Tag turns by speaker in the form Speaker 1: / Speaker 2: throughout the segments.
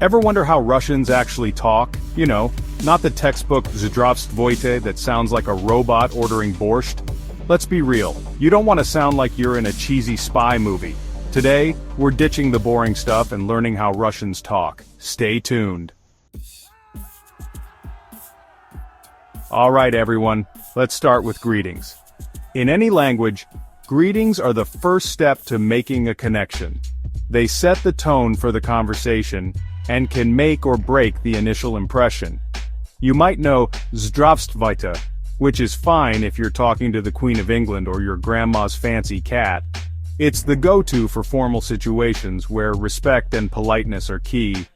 Speaker 1: Ever wonder how Russians actually talk? You know, not the textbook Zdravstvuyte that sounds like a robot ordering borscht. Let's be real, you don't want to sound like you're in a cheesy spy movie. Today, we're ditching the boring stuff and learning how Russians talk. Stay tuned. Alright everyone, let's start with greetings. In any language, greetings are the first step to making a connection. They set the tone for the conversation, and can make or break the initial impression. You might know Zdravstvuyte, which is fine if you're talking to the Queen of England or your grandma's fancy cat. It's the go-to for formal situations where respect and politeness are key.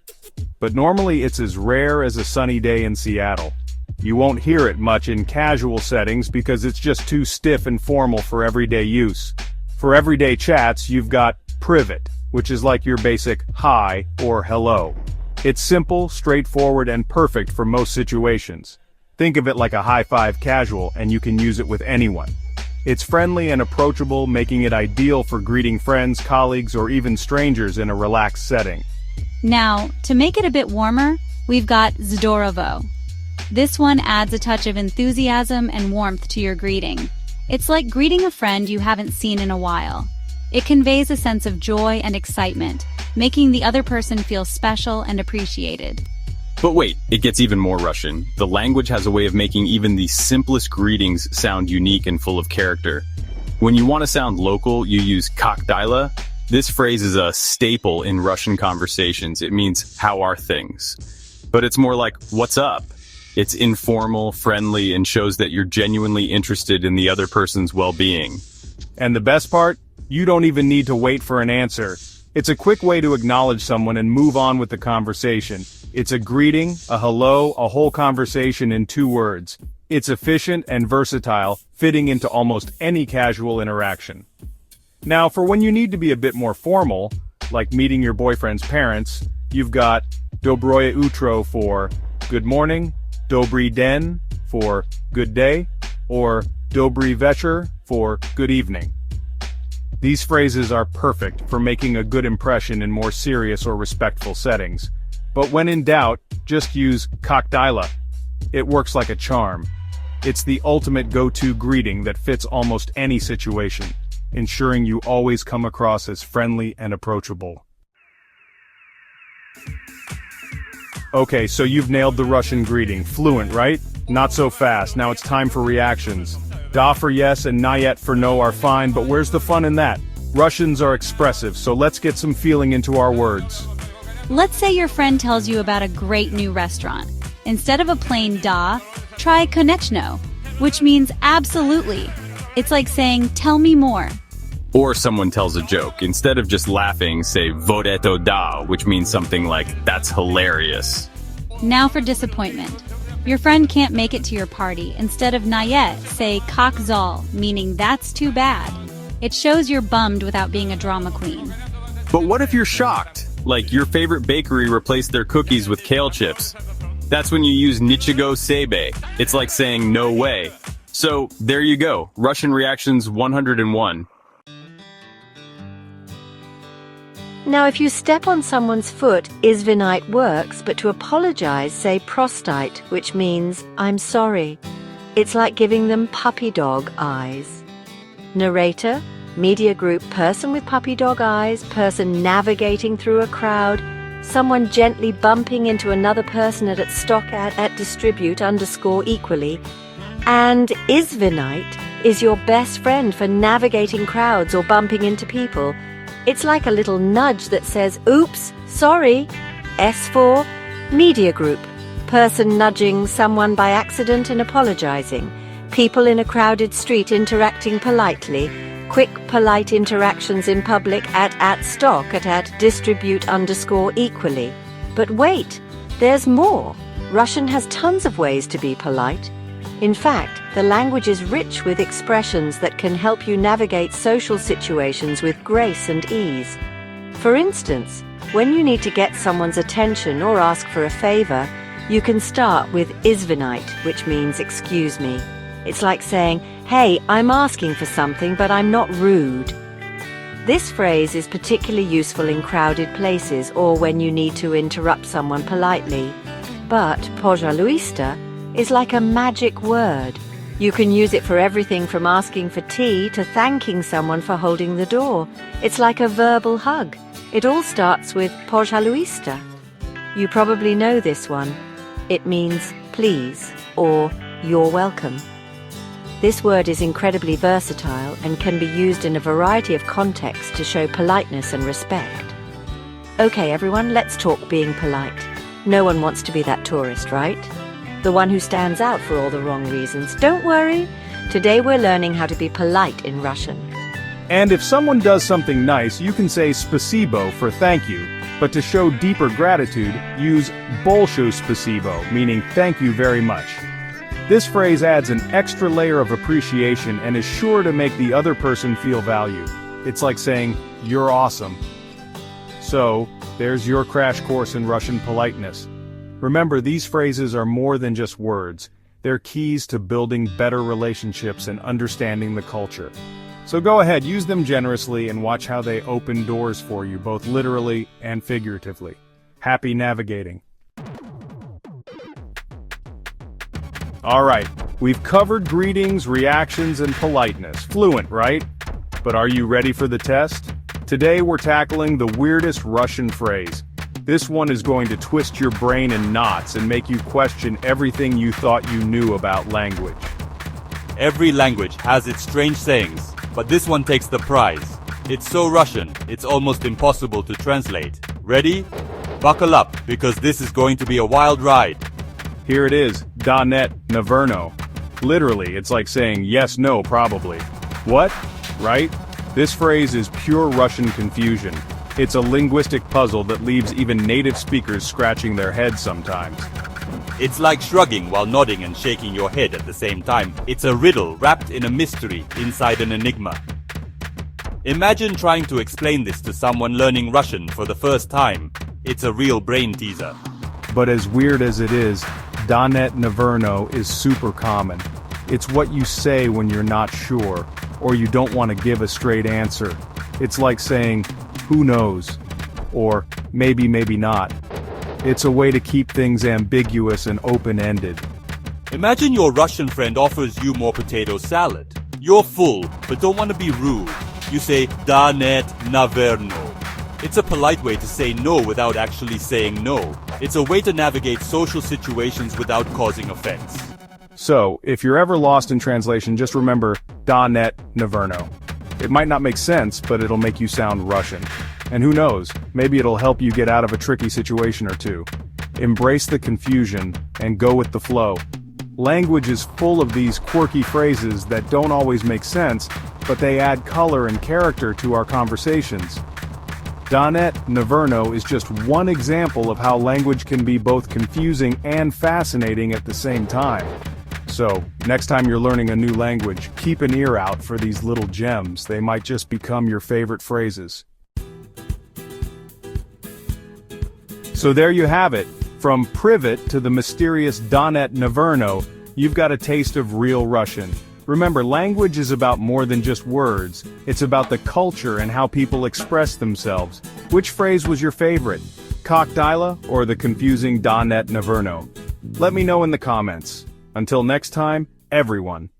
Speaker 1: But normally it's as rare as a sunny day in Seattle. You won't hear it much in casual settings because it's just too stiff and formal for everyday use. For everyday chats, you've got privet, which is like your basic hi or hello. It's simple, straightforward, and perfect for most situations. Think of it like a high-five casual, and you can use it with anyone. It's friendly and approachable, making it ideal for greeting friends, colleagues, or even strangers in a relaxed setting.
Speaker 2: Now, to make it a bit warmer, we've got Zdorovo. This one adds a touch of enthusiasm and warmth to your greeting. It's like greeting a friend you haven't seen in a while. It conveys a sense of joy and excitement, making the other person feel special and appreciated.
Speaker 3: But wait, it gets even more Russian. The language has a way of making even the simplest greetings sound unique and full of character. When you want to sound local, you use "Kak dila." This phrase is a staple in Russian conversations. It means, how are things? But it's more like, what's up? It's informal, friendly, and shows that you're genuinely interested in the other person's well-being.
Speaker 1: And the best part? You don't even need to wait for an answer. It's a quick way to acknowledge someone and move on with the conversation. It's a greeting, a hello, a whole conversation in 2 words. It's efficient and versatile, fitting into almost any casual interaction. Now, for when you need to be a bit more formal, like meeting your boyfriend's parents, you've got Dobroye utro for good morning, Dobry den for good day, or Dobry večer for good evening. These phrases are perfect for making a good impression in more serious or respectful settings. But when in doubt, just use "Kak dila." It works like a charm. It's the ultimate go-to greeting that fits almost any situation, ensuring you always come across as friendly and approachable. Okay, so you've nailed the Russian greeting. Fluent, right? Not so fast. Now it's time for reactions. Da for yes and nayet for no are fine, but where's the fun in that? Russians are expressive, so let's get some feeling into our words.
Speaker 2: Let's say your friend tells you about a great new restaurant. Instead of a plain da, try konechno, which means absolutely. It's like saying, tell me more.
Speaker 3: Or someone tells a joke. Instead of just laughing, say vodeto da, which means something like, that's hilarious.
Speaker 2: Now for disappointment. Your friend can't make it to your party. Instead of nayet, say kak zal, meaning that's too bad. It shows you're bummed without being a drama queen.
Speaker 3: But what if you're shocked? Like your favorite bakery replaced their cookies with kale chips. That's when you use nichigo sebe. It's like saying no way. So, there you go. Russian reactions 101.
Speaker 4: Now, if you step on someone's foot, izvinite works, but to apologize, say prostite, which means, I'm sorry. It's like giving them puppy dog eyes. Narrator, media group, person with puppy dog eyes, person navigating through a crowd, someone gently bumping into another person at stock at distribute _equally. And izvinite is your best friend for navigating crowds or bumping into people. It's like a little nudge that says, oops, sorry. S for media group, person nudging someone by accident and apologizing. People in a crowded street interacting politely. Quick, polite interactions in public at stock at distribute _equally. But wait, there's more. Russian has tons of ways to be polite. In fact, the language is rich with expressions that can help you navigate social situations with grace and ease. For instance, when you need to get someone's attention or ask for a favor, you can start with izvinite, which means excuse me. It's like saying, hey, I'm asking for something, but I'm not rude. This phrase is particularly useful in crowded places or when you need to interrupt someone politely. But "pojaluista" is like a magic word. You can use it for everything from asking for tea to thanking someone for holding the door. It's like a verbal hug. It all starts with "pojaluista." You probably know this one. It means please or you're welcome. This word is incredibly versatile and can be used in a variety of contexts to show politeness and respect. Okay, everyone, let's talk being polite. No one wants to be that tourist, right? The one who stands out for all the wrong reasons. Don't worry. Today we're learning how to be polite in Russian.
Speaker 1: And if someone does something nice, you can say spasibo for thank you. But to show deeper gratitude, use bolsho spasibo, meaning thank you very much. This phrase adds an extra layer of appreciation and is sure to make the other person feel valued. It's like saying, "You're awesome." So, there's your crash course in Russian politeness. Remember, these phrases are more than just words. They're keys to building better relationships and understanding the culture. So go ahead, use them generously and watch how they open doors for you, both literally and figuratively. Happy navigating. Alright, we've covered greetings, reactions, and politeness. Fluent, right? But are you ready for the test? Today we're tackling the weirdest Russian phrase. This one is going to twist your brain in knots and make you question everything you thought you knew about language.
Speaker 5: Every language has its strange sayings, but this one takes the prize. It's so Russian, it's almost impossible to translate. Ready? Buckle up, because this is going to be a wild ride.
Speaker 1: Here it is, da net, naverno. Literally, it's like saying yes, no, probably. What? Right? This phrase is pure Russian confusion. It's a linguistic puzzle that leaves even native speakers scratching their heads sometimes.
Speaker 5: It's like shrugging while nodding and shaking your head at the same time. It's a riddle wrapped in a mystery inside an enigma. Imagine trying to explain this to someone learning Russian for the first time. It's a real brain teaser.
Speaker 1: But as weird as it is, da net, naverno is super common. It's what you say when you're not sure, or you don't want to give a straight answer. It's like saying, "Who knows?" or "Maybe, maybe not." It's a way to keep things ambiguous and open-ended.
Speaker 5: Imagine your Russian friend offers you more potato salad. You're full, but don't want to be rude. You say, "Da net, naverno." It's a polite way to say no without actually saying no. It's a way to navigate social situations without causing offense.
Speaker 1: So, if you're ever lost in translation, just remember, da net, naverno. It might not make sense, but it'll make you sound Russian. And who knows, maybe it'll help you get out of a tricky situation or two. Embrace the confusion, and go with the flow. Language is full of these quirky phrases that don't always make sense, but they add color and character to our conversations. Da net, naverno is just one example of how language can be both confusing and fascinating at the same time. So, next time you're learning a new language, keep an ear out for these little gems. They might just become your favorite phrases. So there you have it. From privet to the mysterious da net, naverno, you've got a taste of real Russian. Remember, language is about more than just words. It's about the culture and how people express themselves. Which phrase was your favorite? Cocktaila or the confusing da net, naverno? Let me know in the comments. Until next time, everyone.